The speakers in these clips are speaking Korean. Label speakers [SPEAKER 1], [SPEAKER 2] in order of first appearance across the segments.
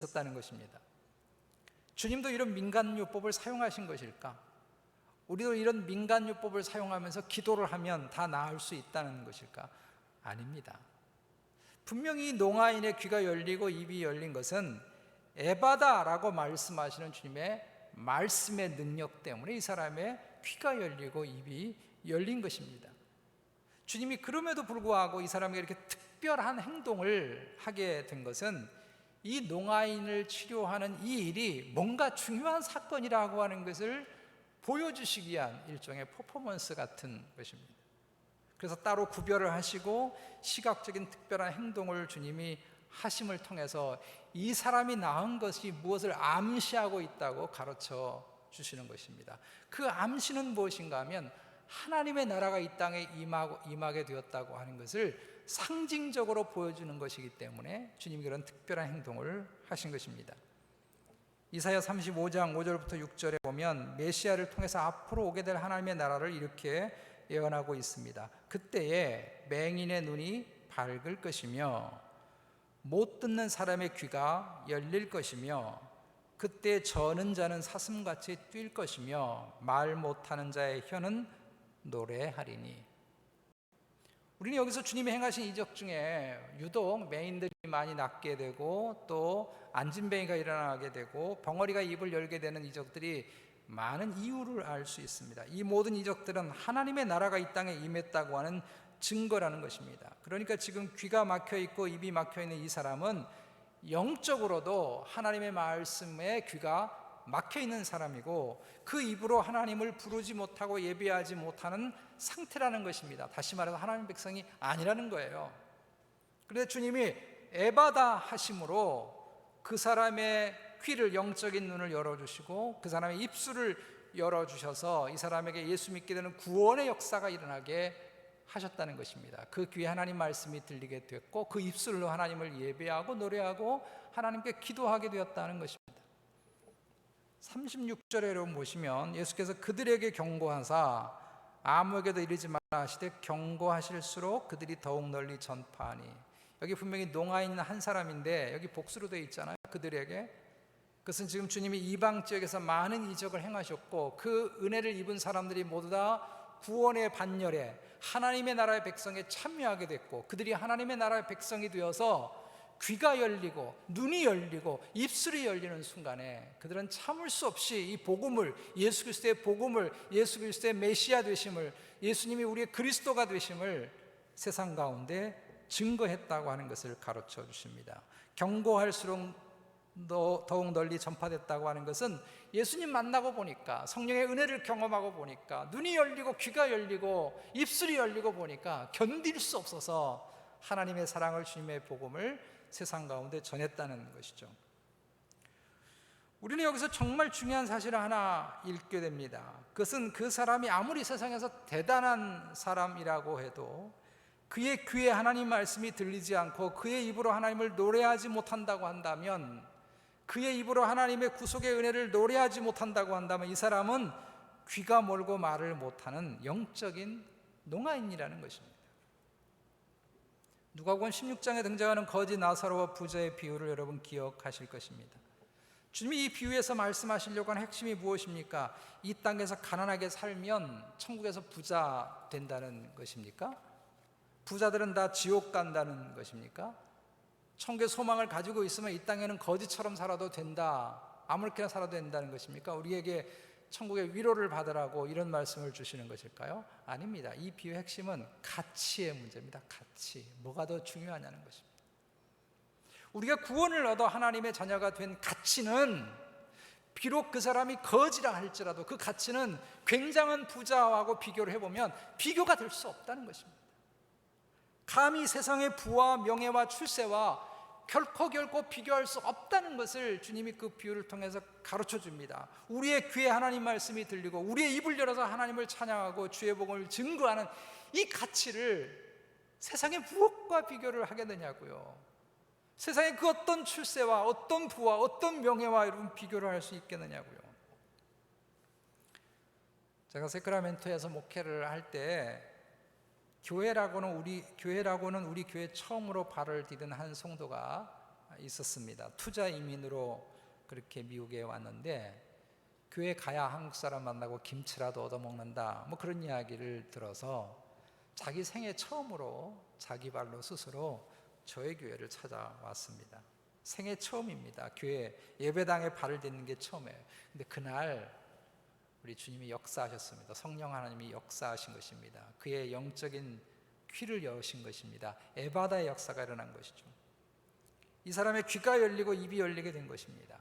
[SPEAKER 1] 있었다는 것입니다. 주님도 이런 민간요법을 사용하신 것일까? 우리도 이런 민간요법을 사용하면서 기도를 하면 다 나을 수 있다는 것일까? 아닙니다. 분명히 농아인의 귀가 열리고 입이 열린 것은 에바다라고 말씀하시는 주님의 말씀의 능력 때문에 이 사람의 귀가 열리고 입이 열린 것입니다. 주님이 그럼에도 불구하고 이 사람에게 이렇게 특별한 행동을 하게 된 것은 이 농아인을 치료하는 이 일이 뭔가 중요한 사건이라고 하는 것을 보여주시기 위한 일종의 퍼포먼스 같은 것입니다. 그래서 따로 구별을 하시고 시각적인 특별한 행동을 주님이 하심을 통해서 이 사람이 낳은 것이 무엇을 암시하고 있다고 가르쳐 주시는 것입니다. 그 암시는 무엇인가 하면 하나님의 나라가 이 땅에 임하게 되었다고 하는 것을 상징적으로 보여주는 것이기 때문에 주님이 그런 특별한 행동을 하신 것입니다. 이사야 35장 5절부터 6절에 보면 메시아를 통해서 앞으로 오게 될 하나님의 나라를 이렇게 예언하고 있습니다. 그때에 맹인의 눈이 밝을 것이며 못 듣는 사람의 귀가 열릴 것이며 그때 저는 자는 사슴같이 뛸 것이며 말 못하는 자의 혀는 노래하리니. 우리는 여기서 주님이 행하신 이적 중에 유독 맹인들이 많이 낫게 되고 또 안진뱅이가 일어나게 되고 벙어리가 입을 열게 되는 이적들이 많은 이유를 알 수 있습니다. 이 모든 이적들은 하나님의 나라가 이 땅에 임했다고 하는 증거라는 것입니다. 그러니까 지금 귀가 막혀 있고 입이 막혀 있는 이 사람은 영적으로도 하나님의 말씀에 귀가 막혀 있는 사람이고 그 입으로 하나님을 부르지 못하고 예배하지 못하는 상태라는 것입니다. 다시 말해서 하나님의 백성이 아니라는 거예요. 그런데 주님이 에바다 하심으로 그 사람의 귀를, 영적인 눈을 열어주시고 그 사람의 입술을 열어주셔서 이 사람에게 예수 믿게 되는 구원의 역사가 일어나게 하셨다는 것입니다. 그 귀에 하나님 말씀이 들리게 됐고 그 입술로 하나님을 예배하고 노래하고 하나님께 기도하게 되었다는 것입니다. 36절에 여러분 보시면 예수께서 그들에게 경고하사 아무에게도 이르지 말라 하시되 경고하실수록 그들이 더욱 널리 전파하니. 여기 분명히 농아인 한 사람인데 여기 복수로 되어 있잖아요. 그들에게. 그것은 지금 주님이 이방 지역에서 많은 이적을 행하셨고 그 은혜를 입은 사람들이 모두 다 구원의 반열에 하나님의 나라의 백성에 참여하게 됐고 그들이 하나님의 나라의 백성이 되어서 귀가 열리고 눈이 열리고 입술이 열리는 순간에 그들은 참을 수 없이 이 복음을, 예수 그리스도의 복음을, 예수 그리스도의 메시아 되심을, 예수님이 우리의 그리스도가 되심을 세상 가운데 증거했다고 하는 것을 가르쳐 주십니다. 경고할수록 더욱 널리 전파됐다고 하는 것은 예수님 만나고 보니까, 성령의 은혜를 경험하고 보니까, 눈이 열리고 귀가 열리고 입술이 열리고 보니까 견딜 수 없어서 하나님의 사랑을, 주님의 복음을 세상 가운데 전했다는 것이죠. 우리는 여기서 정말 중요한 사실을 하나 읽게 됩니다. 그것은 그 사람이 아무리 세상에서 대단한 사람이라고 해도 그의 귀에 하나님 말씀이 들리지 않고 그의 입으로 하나님을 노래하지 못한다고 한다면, 그의 입으로 하나님의 구속의 은혜를 노래하지 못한다고 한다면 이 사람은 귀가 멀고 말을 못하는 영적인 농아인이라는 것입니다. 누가복음 16장에 등장하는 거지 나사로와 부자의 비유를 여러분 기억하실 것입니다. 주님이 이 비유에서 말씀하시려고 하는 핵심이 무엇입니까? 이 땅에서 가난하게 살면 천국에서 부자 된다는 것입니까? 부자들은 다 지옥 간다는 것입니까? 천국의 소망을 가지고 있으면 이 땅에는 거지처럼 살아도 된다, 아무렇게나 살아도 된다는 것입니까? 우리에게 천국의 위로를 받으라고 이런 말씀을 주시는 것일까요? 아닙니다. 이 비유의 핵심은 가치의 문제입니다. 가치. 뭐가 더 중요하냐는 것입니다. 우리가 구원을 얻어 하나님의 자녀가 된 가치는 비록 그 사람이 거지라 할지라도 그 가치는 굉장한 부자하고 비교를 해보면 비교가 될 수 없다는 것입니다. 감히 세상의 부와 명예와 출세와 결코 비교할 수 없다는 것을 주님이 그 비유를 통해서 가르쳐 줍니다. 우리의 귀에 하나님 말씀이 들리고 우리의 입을 열어서 하나님을 찬양하고 주의 복음을 증거하는 이 가치를 세상의 무엇과 비교를 하겠느냐고요. 세상의 그 어떤 출세와 어떤 부와 어떤 명예와 여러분 비교를 할 수 있겠느냐고요. 제가 세크라멘토에서 목회를 할 때 교회라고는 우리 교회 처음으로 발을 디딘 한 성도가 있었습니다. 투자 이민으로 그렇게 미국에 왔는데 교회 가야 한국 사람 만나고 김치라도 얻어먹는다 뭐 그런 이야기를 들어서 자기 생애 처음으로 자기 발로 스스로 저희 교회를 찾아왔습니다. 생애 처음입니다. 교회 예배당에 발을 딛는 게 처음이에요. 근데 그날 우리 주님이 역사하셨습니다. 성령 하나님이 역사하신 것입니다. 그의 영적인 귀를 여신 것입니다. 에바다의 역사가 일어난 것이죠. 이 사람의 귀가 열리고 입이 열리게 된 것입니다.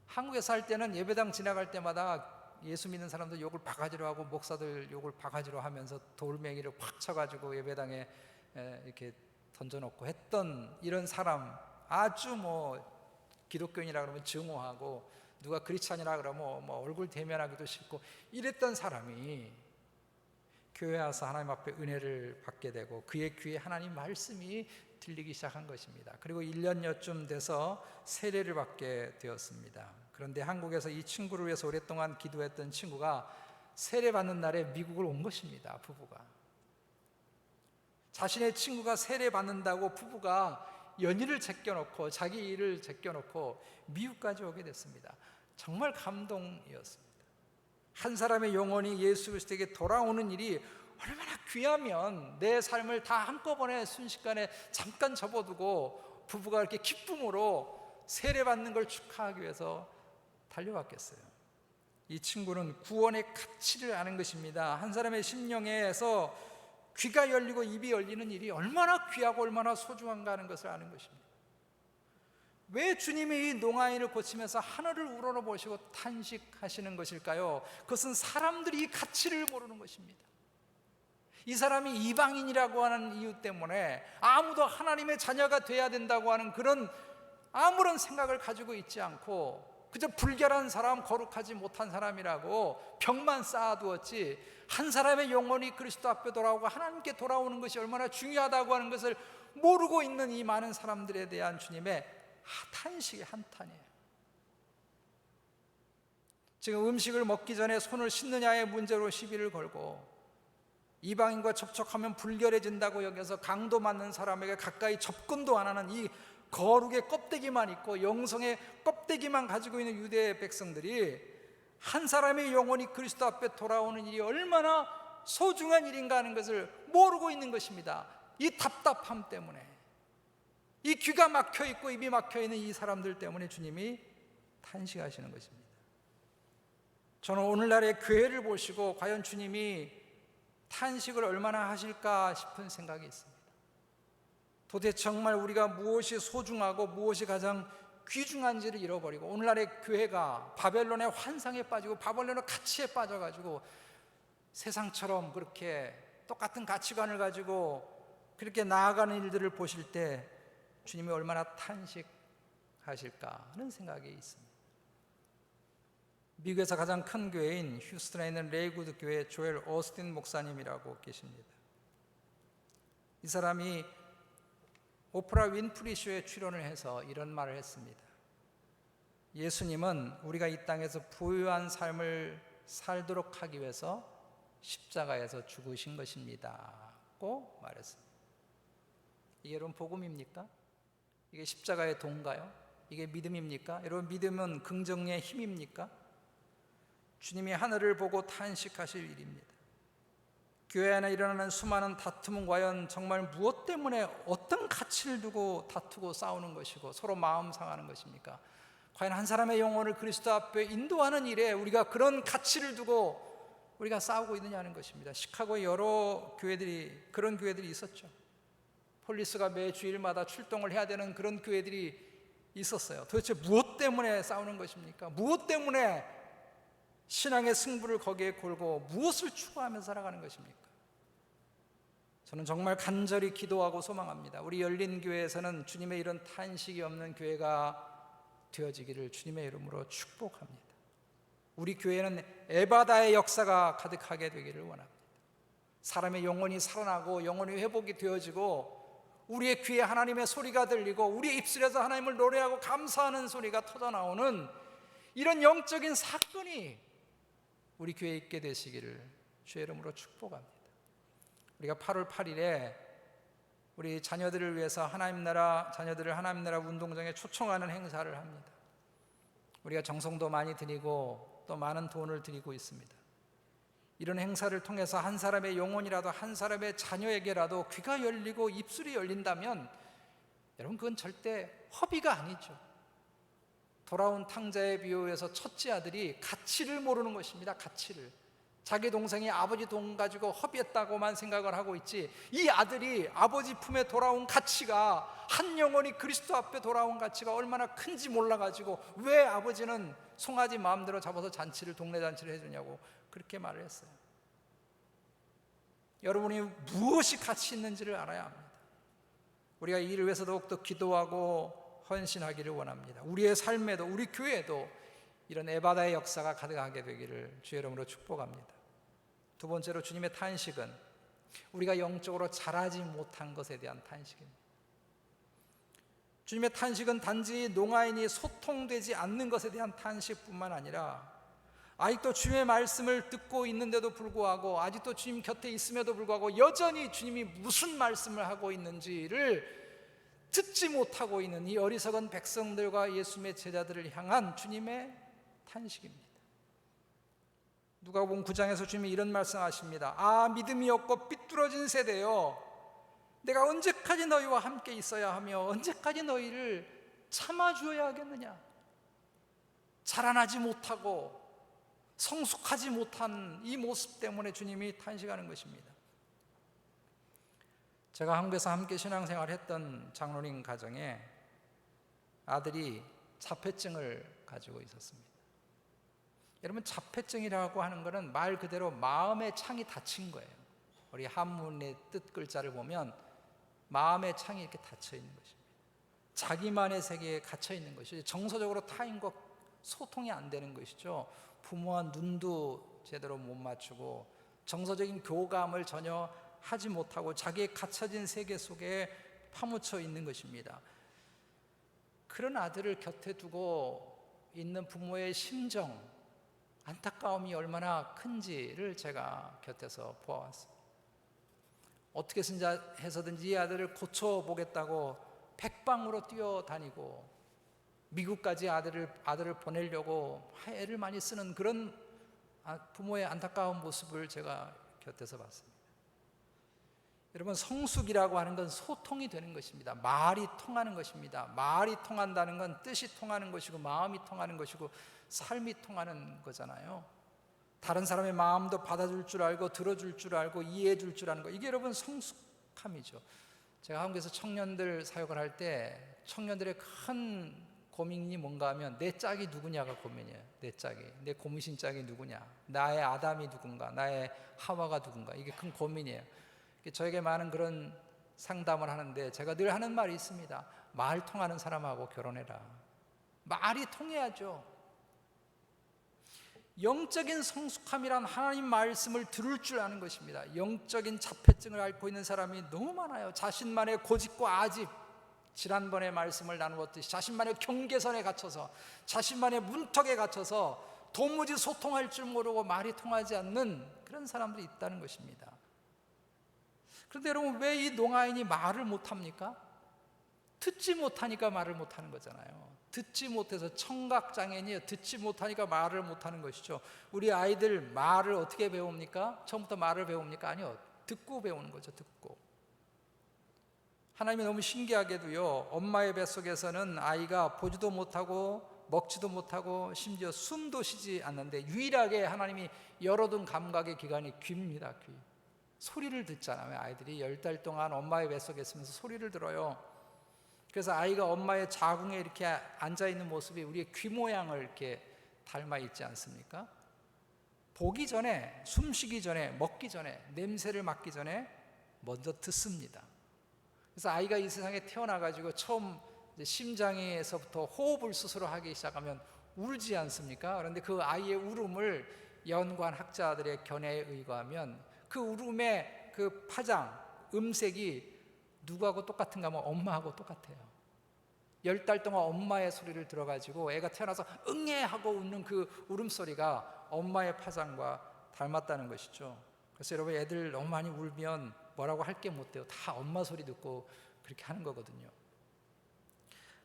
[SPEAKER 1] 한국에 살 때는 예배당 지나갈 때마다 예수 믿는 사람들 욕을 바가지로 하고 목사들 욕을 바가지로 하면서 돌멩이를 팍 쳐가지고 예배당에 이렇게 던져놓고 했던 이런 사람, 아주 기독교인이라 그러면 증오하고 누가 크리스찬이라 그러면 얼굴 대면하기도 싫고 이랬던 사람이 교회 와서 하나님 앞에 은혜를 받게 되고 그의 귀에 하나님 말씀이 들리기 시작한 것입니다. 그리고 1년여쯤 돼서 세례를 받게 되었습니다. 그런데 한국에서 이 친구를 위해서 오랫동안 기도했던 친구가 세례 받는 날에 미국을 온 것입니다. 부부가 자신의 친구가 세례 받는다고 부부가 연일을 제껴놓고 자기 일을 제껴놓고 미국까지 오게 됐습니다. 정말 감동이었습니다. 한 사람의 영혼이 예수 그리스도에게 돌아오는 일이 얼마나 귀하면 내 삶을 다 한꺼번에 순식간에 잠깐 접어두고 부부가 이렇게 기쁨으로 세례받는 걸 축하하기 위해서 달려왔겠어요. 이 친구는 구원의 가치를 아는 것입니다. 한 사람의 심령에서 귀가 열리고 입이 열리는 일이 얼마나 귀하고 얼마나 소중한가 하는 것을 아는 것입니다. 왜 주님이 이 농아인을 고치면서 하늘을 우러러보시고 탄식하시는 것일까요? 그것은 사람들이 이 가치를 모르는 것입니다. 이 사람이 이방인이라고 하는 이유 때문에 아무도 하나님의 자녀가 돼야 된다고 하는 그런 아무런 생각을 가지고 있지 않고 그저 불결한 사람, 거룩하지 못한 사람이라고 벽만 쌓아두었지 한 사람의 영혼이 그리스도 앞에 돌아오고 하나님께 돌아오는 것이 얼마나 중요하다고 하는 것을 모르고 있는 이 많은 사람들에 대한 주님의 탄식의 한탄이에요. 지금 음식을 먹기 전에 손을 씻느냐의 문제로 시비를 걸고 이방인과 접촉하면 불결해진다고 여겨서 강도 맞는 사람에게 가까이 접근도 안 하는 이 거룩의 껍데기만 있고 영성의 껍데기만 가지고 있는 유대 백성들이 한 사람의 영혼이 그리스도 앞에 돌아오는 일이 얼마나 소중한 일인가 하는 것을 모르고 있는 것입니다. 이 답답함 때문에, 이 귀가 막혀 있고 입이 막혀 있는 이 사람들 때문에 주님이 탄식하시는 것입니다. 저는 오늘날의 교회를 보시고 과연 주님이 탄식을 얼마나 하실까 싶은 생각이 있습니다. 도대체 정말 우리가 무엇이 소중하고 무엇이 가장 귀중한지를 잃어버리고 오늘날의 교회가 바벨론의 환상에 빠지고 바벨론의 가치에 빠져가지고 세상처럼 그렇게 똑같은 가치관을 가지고 그렇게 나아가는 일들을 보실 때 주님이 얼마나 탄식하실까 하는 생각이 있습니다. 미국에서 가장 큰 교회인 휴스턴에 있는 레이구드 교회 조엘 오스틴 목사님이라고 계십니다. 이 사람이 오프라 윈프리 쇼에 출연을 해서 이런 말을 했습니다. 예수님은 우리가 이 땅에서 부유한 삶을 살도록 하기 위해서 십자가에서 죽으신 것입니다고 말했습니다. 이게 여러분 복음입니까? 이게 십자가의 도인가요? 이게 믿음입니까? 여러분 믿음은 긍정의 힘입니까? 주님이 하늘을 보고 탄식하실 일입니다. 교회 안에 일어나는 수많은 다툼은 과연 정말 무엇 때문에 어떤 가치를 두고 다투고 싸우는 것이고 서로 마음 상하는 것입니까? 과연 한 사람의 영혼을 그리스도 앞에 인도하는 일에 우리가 그런 가치를 두고 우리가 싸우고 있느냐는 것입니다. 시카고에 여러 교회들이 그런 교회들이 있었죠. 폴리스가 매 주일마다 출동을 해야 되는 그런 교회들이 있었어요. 도대체 무엇 때문에 싸우는 것입니까? 무엇 때문에 신앙의 승부를 거기에 걸고 무엇을 추구하면서 살아가는 것입니까? 저는 정말 간절히 기도하고 소망합니다. 우리 열린교회에서는 주님의 이런 탄식이 없는 교회가 되어지기를 주님의 이름으로 축복합니다. 우리 교회는 에바다의 역사가 가득하게 되기를 원합니다. 사람의 영혼이 살아나고 영혼이 회복이 되어지고 우리의 귀에 하나님의 소리가 들리고 우리의 입술에서 하나님을 노래하고 감사하는 소리가 터져나오는 이런 영적인 사건이 우리 교회에 있게 되시기를 주의 이름으로 축복합니다. 우리가 8월 8일에 우리 자녀들을 위해서 자녀들을 하나님 나라 운동장에 초청하는 행사를 합니다. 우리가 정성도 많이 드리고 또 많은 돈을 드리고 있습니다. 이런 행사를 통해서 한 사람의 영혼이라도, 한 사람의 자녀에게라도 귀가 열리고 입술이 열린다면 여러분, 그건 절대 허비가 아니죠. 돌아온 탕자의 비유에서 첫째 아들이 가치를 모르는 것입니다. 가치를. 자기 동생이 아버지 돈 가지고 허비했다고만 생각을 하고 있지, 이 아들이 아버지 품에 돌아온 가치가, 한 영혼이 그리스도 앞에 돌아온 가치가 얼마나 큰지 몰라가지고 왜 아버지는 송아지 마음대로 잡아서 동네 잔치를 해주냐고 그렇게 말을 했어요. 여러분이 무엇이 가치 있는지를 알아야 합니다. 우리가 이 일을 위해서 더욱더 기도하고 헌신하기를 원합니다. 우리의 삶에도, 우리 교회에도 이런 에바다의 역사가 가득하게 되기를 주의 이름으로 축복합니다. 두 번째로, 주님의 탄식은 우리가 영적으로 자라지 못한 것에 대한 탄식입니다. 주님의 탄식은 단지 농아인이 소통되지 않는 것에 대한 탄식뿐만 아니라, 아직도 주님의 말씀을 듣고 있는데도 불구하고, 아직도 주님 곁에 있음에도 불구하고 여전히 주님이 무슨 말씀을 하고 있는지를 듣지 못하고 있는 이 어리석은 백성들과 예수님의 제자들을 향한 주님의 탄식입니다. 누가복음 9장에서 주님이 이런 말씀하십니다. 아, 믿음이 없고 삐뚤어진 세대여, 내가 언제까지 너희와 함께 있어야 하며 언제까지 너희를 참아주어야 하겠느냐. 자라나지 못하고 성숙하지 못한 이 모습 때문에 주님이 탄식하는 것입니다. 제가 한국에서 함께 신앙생활했던 장로님 가정에 아들이 자폐증을 가지고 있었습니다. 여러분, 자폐증이라고 하는 것은 말 그대로 마음의 창이 닫힌 거예요. 우리 한문의 뜻 글자를 보면 마음의 창이 이렇게 닫혀 있는 것입니다. 자기만의 세계에 갇혀 있는 것이죠. 정서적으로 타인과 소통이 안 되는 것이죠. 부모와 눈도 제대로 못 맞추고 정서적인 교감을 전혀 하지 못하고 자기의 갇혀진 세계 속에 파묻혀 있는 것입니다. 그런 아들을 곁에 두고 있는 부모의 심정, 안타까움이 얼마나 큰지를 제가 곁에서 보아왔습니다. 어떻게 해서든지 이 아들을 고쳐보겠다고 백방으로 뛰어다니고 미국까지 아들을 보내려고 애를 많이 쓰는 그런 부모의 안타까운 모습을 제가 곁에서 봤습니다. 여러분, 성숙이라고 하는 건 소통이 되는 것입니다. 말이 통하는 것입니다. 말이 통한다는 건 뜻이 통하는 것이고 마음이 통하는 것이고 삶이 통하는 거잖아요. 다른 사람의 마음도 받아줄 줄 알고 들어줄 줄 알고 이해해 줄 줄 아는 거, 이게 여러분 성숙함이죠. 제가 한국에서 청년들 사역을 할 때 청년들의 큰 고민이 뭔가 하면 내 짝이 누구냐가 고민이에요. 내 짝이, 내 고무신 짝이 누구냐, 나의 아담이 누군가, 나의 하와가 누군가, 이게 큰 고민이에요. 저에게 많은 그런 상담을 하는데 제가 늘 하는 말이 있습니다. 말 통하는 사람하고 결혼해라. 말이 통해야죠. 영적인 성숙함이란 하나님 말씀을 들을 줄 아는 것입니다. 영적인 자폐증을 앓고 있는 사람이 너무 많아요. 자신만의 고집과 아집, 지난번에 말씀을 나누었듯이 자신만의 경계선에 갇혀서, 자신만의 문턱에 갇혀서 도무지 소통할 줄 모르고 말이 통하지 않는 그런 사람들이 있다는 것입니다. 그런데 여러분, 왜 이 농아인이 말을 못합니까? 듣지 못하니까 말을 못하는 거잖아요. 듣지 못해서, 청각장애인이에요. 듣지 못하니까 말을 못하는 것이죠. 우리 아이들 말을 어떻게 배웁니까? 처음부터 말을 배웁니까? 아니요, 듣고 배우는 거죠. 듣고. 하나님이 너무 신기하게도요, 엄마의 뱃속에서는 아이가 보지도 못하고 먹지도 못하고 심지어 숨도 쉬지 않는데 유일하게 하나님이 열어둔 감각의 기관이 귀입니다. 귀. 소리를 듣잖아요. 아이들이 10달 동안 엄마의 뱃속에 있으면서 소리를 들어요. 그래서 아이가 엄마의 자궁에 이렇게 앉아있는 모습이 우리의 귀 모양을 이렇게 닮아 있지 않습니까? 보기 전에, 숨쉬기 전에, 먹기 전에, 냄새를 맡기 전에 먼저 듣습니다. 그래서 아이가 이 세상에 태어나가지고 처음 심장에서부터 호흡을 스스로 하기 시작하면 울지 않습니까? 그런데 그 아이의 울음을 연구한 학자들의 견해에 의거하면 그 울음의 그 파장, 음색이 누구하고 똑같은가 하면 엄마하고 똑같아요. 10달 동안 엄마의 소리를 들어가지고 애가 태어나서 응애 하고 웃는 그 울음소리가 엄마의 파장과 닮았다는 것이죠. 그래서 여러분, 애들 너무 많이 울면 뭐라고 할 게 못 돼요. 다 엄마 소리 듣고 그렇게 하는 거거든요.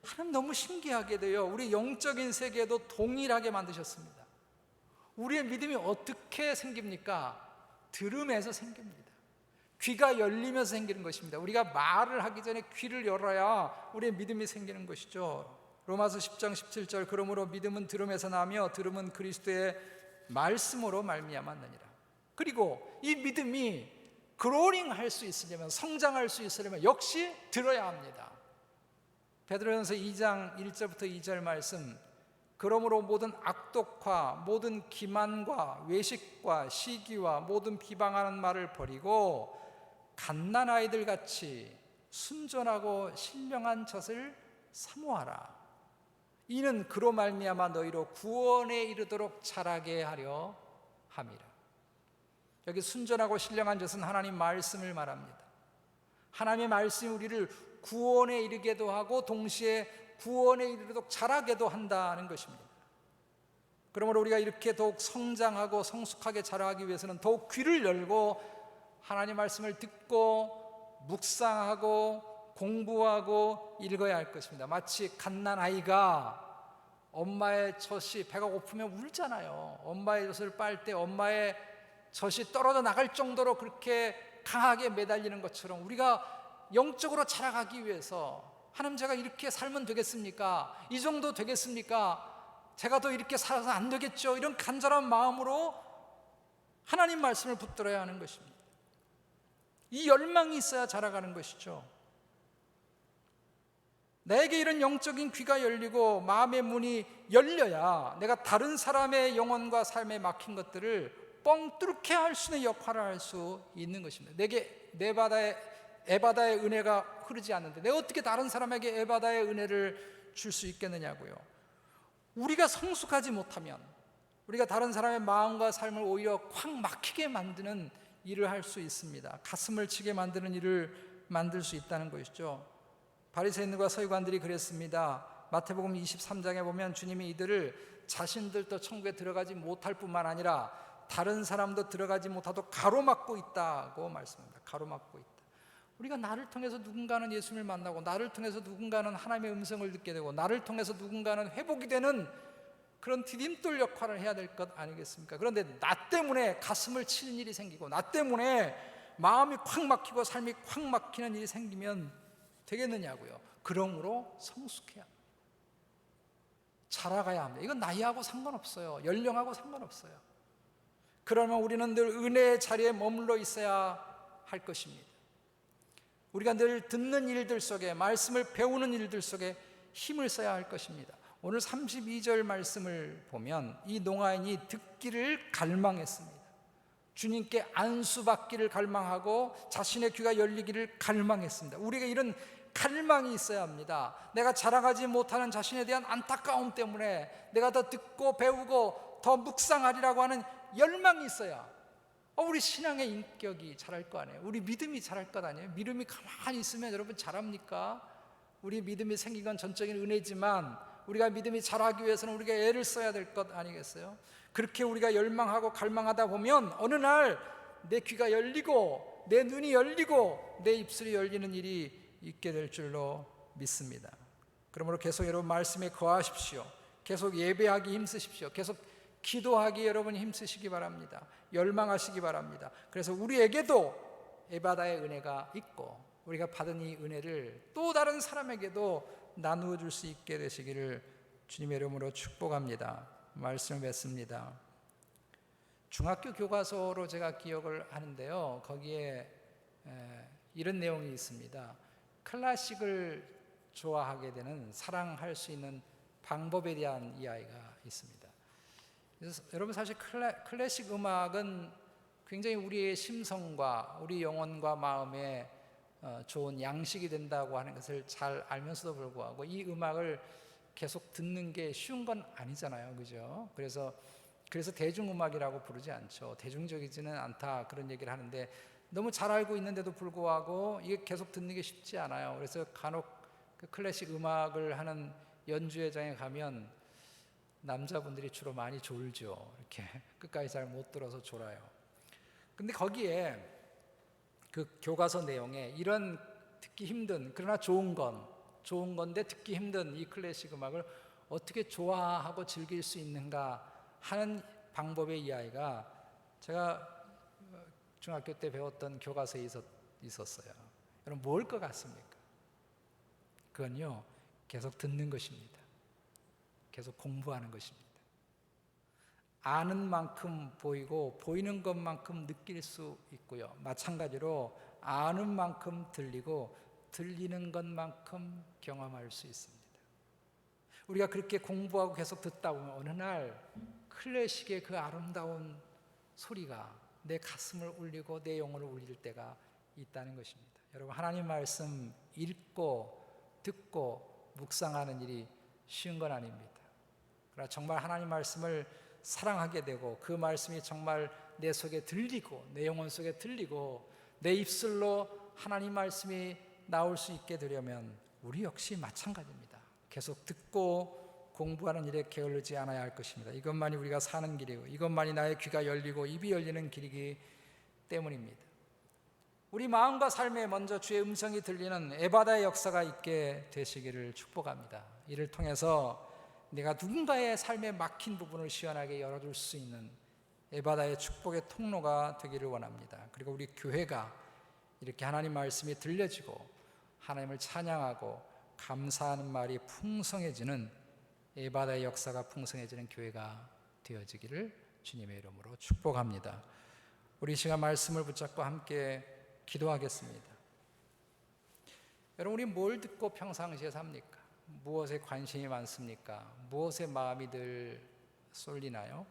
[SPEAKER 1] 하나님 너무 신기하게 돼요. 우리 영적인 세계도 동일하게 만드셨습니다. 우리의 믿음이 어떻게 생깁니까? 들음에서 생깁니다. 귀가 열리면서 생기는 것입니다. 우리가 말을 하기 전에 귀를 열어야 우리의 믿음이 생기는 것이죠. 로마서 10장 17절 그러므로 믿음은 들음에서 나며 들음은 그리스도의 말씀으로 말미암았느니라. 그리고 이 믿음이 그로링 할 수 있으려면, 성장할 수 있으려면 역시 들어야 합니다. 베드로전서 2장 1절부터 2절 말씀, 그러므로 모든 악독과 모든 기만과 외식과 시기와 모든 비방하는 말을 버리고 갓난아이들 같이 순전하고 신령한 젖을 사모하라. 이는 그로 말미암아 너희로 구원에 이르도록 자라게 하려 함이라. 여기 순전하고 신령한 젖은 하나님 말씀을 말합니다. 하나님의 말씀이 우리를 구원에 이르게도 하고 동시에 구원에 이르도록 자라게도 한다는 것입니다. 그러므로 우리가 이렇게 더욱 성장하고 성숙하게 자라기 위해서는 더욱 귀를 열고 하나님 말씀을 듣고 묵상하고 공부하고 읽어야 할 것입니다. 마치 갓난아이가 엄마의 젖이 배가 고프면 울잖아요. 엄마의 젖을 빨 때 엄마의 젖이 떨어져 나갈 정도로 그렇게 강하게 매달리는 것처럼 우리가 영적으로 자라가기 위해서 하나님, 제가 이렇게 살면 되겠습니까? 이 정도 되겠습니까? 제가 더 이렇게 살아서 안 되겠죠? 이런 간절한 마음으로 하나님 말씀을 붙들어야 하는 것입니다. 이 열망이 있어야 자라가는 것이죠. 나에게 이런 영적인 귀가 열리고 마음의 문이 열려야 내가 다른 사람의 영혼과 삶에 막힌 것들을 뻥 뚫게 할 수 있는 역할을 할 수 있는 것입니다. 내게 에바다의 은혜가 흐르지 않는데 내가 어떻게 다른 사람에게 에바다의 은혜를 줄 수 있겠느냐고요. 우리가 성숙하지 못하면 우리가 다른 사람의 마음과 삶을 오히려 콱 막히게 만드는 일을 할 수 있습니다. 가슴을 치게 만드는 일을 만들 수 있다는 것이죠. 바리새인들과 서기관들이 그랬습니다. 마태복음 23장에 보면 주님이 이들을 자신들도 천국에 들어가지 못할 뿐만 아니라 다른 사람도 들어가지 못하도록 가로막고 있다고 말씀합니다. 가로막고 있다. 우리가 나를 통해서 누군가는 예수님을 만나고 나를 통해서 누군가는 하나님의 음성을 듣게 되고 나를 통해서 누군가는 회복이 되는 그런 디딤돌 역할을 해야 될 것 아니겠습니까? 그런데 나 때문에 가슴을 치는 일이 생기고 나 때문에 마음이 콱 막히고 삶이 콱 막히는 일이 생기면 되겠느냐고요. 그러므로 성숙해야 합니다. 자라가야 합니다. 이건 나이하고 상관없어요. 연령하고 상관없어요. 그러면 우리는 늘 은혜의 자리에 머물러 있어야 할 것입니다. 우리가 늘 듣는 일들 속에, 말씀을 배우는 일들 속에 힘을 써야 할 것입니다. 오늘 32절 말씀을 보면 이 농아인이 듣기를 갈망했습니다. 주님께 안수받기를 갈망하고 자신의 귀가 열리기를 갈망했습니다. 우리가 이런 갈망이 있어야 합니다. 내가 자라가지 못하는 자신에 대한 안타까움 때문에 내가 더 듣고 배우고 더 묵상하리라고 하는 열망이 있어야 우리 신앙의 인격이 자랄 거 아니에요. 우리 믿음이 자랄 것 아니에요. 믿음이 가만히 있으면 여러분 자랍니까? 우리 믿음이 생긴 건 전적인 은혜지만 우리가 믿음이 자라기 위해서는 우리가 애를 써야 될 것 아니겠어요? 그렇게 우리가 열망하고 갈망하다 보면 어느 날 내 귀가 열리고 내 눈이 열리고 내 입술이 열리는 일이 있게 될 줄로 믿습니다. 그러므로 계속 여러분 말씀에 거하십시오. 계속 예배하기 힘쓰십시오. 계속 기도하기 여러분 힘쓰시기 바랍니다. 열망하시기 바랍니다. 그래서 우리에게도 에바다의 은혜가 있고 우리가 받은 이 은혜를 또 다른 사람에게도 나누어 줄 수 있게 되시기를 주님의 이름으로 축복합니다. 말씀을 맺습니다. 중학교 교과서로 제가 기억을 하는데요. 거기에 이런 내용이 있습니다. 클래식을 좋아하게 되는, 사랑할 수 있는 방법에 대한 이야기가 있습니다. 그래서 여러분 사실 클래식 음악은 굉장히 우리의 심성과 우리 영혼과 마음에 좋은 양식이 된다고 하는 것을 잘 알면서도 불구하고 이 음악을 계속 듣는 게 쉬운 건 아니잖아요, 그죠? 그래서 대중음악이라고 부르지 않죠. 대중적이지는 않다 그런 얘기를 하는데 너무 잘 알고 있는데도 불구하고 이게 계속 듣는 게 쉽지 않아요. 그래서 간혹 그 클래식 음악을 하는 연주회장에 가면 남자분들이 주로 많이 졸죠. 이렇게 끝까지 잘 못 들어서 졸아요. 근데 거기에 그 교과서 내용에 이런 듣기 힘든, 그러나 좋은 건데 듣기 힘든 이 클래식 음악을 어떻게 좋아하고 즐길 수 있는가 하는 방법의 이야기가 제가 중학교 때 배웠던 교과서에 있었어요. 여러분, 뭘 것 같습니까? 그건요, 계속 듣는 것입니다. 계속 공부하는 것입니다. 아는 만큼 보이고 보이는 것만큼 느낄 수 있고요. 마찬가지로 아는 만큼 들리고 들리는 것만큼 경험할 수 있습니다. 우리가 그렇게 공부하고 계속 듣다 보면 어느 날 클래식의 그 아름다운 소리가 내 가슴을 울리고 내 영혼을 울릴 때가 있다는 것입니다. 여러분, 하나님 말씀 읽고 듣고 묵상하는 일이 쉬운 건 아닙니다. 그러나 정말 하나님 말씀을 사랑하게 되고 그 말씀이 정말 내 속에 들리고 내 영혼 속에 들리고 내 입술로 하나님 말씀이 나올 수 있게 되려면 우리 역시 마찬가지입니다. 계속 듣고 공부하는 일에 게을르지 않아야 할 것입니다. 이것만이 우리가 사는 길이고 이것만이 나의 귀가 열리고 입이 열리는 길이기 때문입니다. 우리 마음과 삶에 먼저 주의 음성이 들리는 에바다의 역사가 있게 되시기를 축복합니다. 이를 통해서 내가 누군가의 삶에 막힌 부분을 시원하게 열어줄 수 있는 에바다의 축복의 통로가 되기를 원합니다. 그리고 우리 교회가 이렇게 하나님 말씀이 들려지고 하나님을 찬양하고 감사하는 말이 풍성해지는 에바다의 역사가 풍성해지는 교회가 되어지기를 주님의 이름으로 축복합니다. 우리 시간 말씀을 붙잡고 함께 기도하겠습니다. 여러분, 우리 뭘 듣고 평상시에 삽니까? 무엇에 관심이 많습니까? 무엇에 마음이 늘 쏠리나요?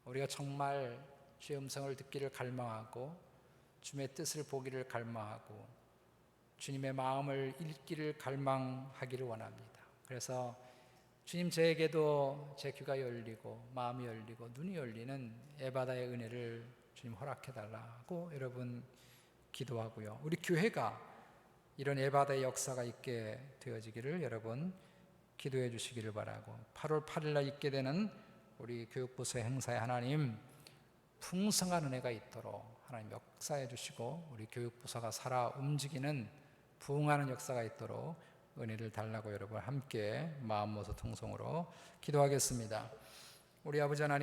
[SPEAKER 1] 우리가 정말 주의 음성을 듣기를 갈망하고 주님의 뜻을 보기를 갈망하고 주님의 마음을 읽기를 갈망하기를 원합니다. 그래서 주님, 저에게도 제 귀가 열리고 마음이 열리고 눈이 열리는 에바다의 은혜를 주님 허락해달라고 여러분 기도하고요. 우리 교회가 이런 에바다의 역사가 있게 되어지기를 여러분 기도해 주시기를 바라고, 8월 8일 날 있게 되는 우리 교육부서 행사에 하나님 풍성한 은혜가 있도록 하나님 역사해 주시고 우리 교육부서가 살아 움직이는 부흥하는 역사가 있도록 은혜를 달라고 여러분 함께 마음 모서 통성으로 기도하겠습니다. 우리 아버지 하나님,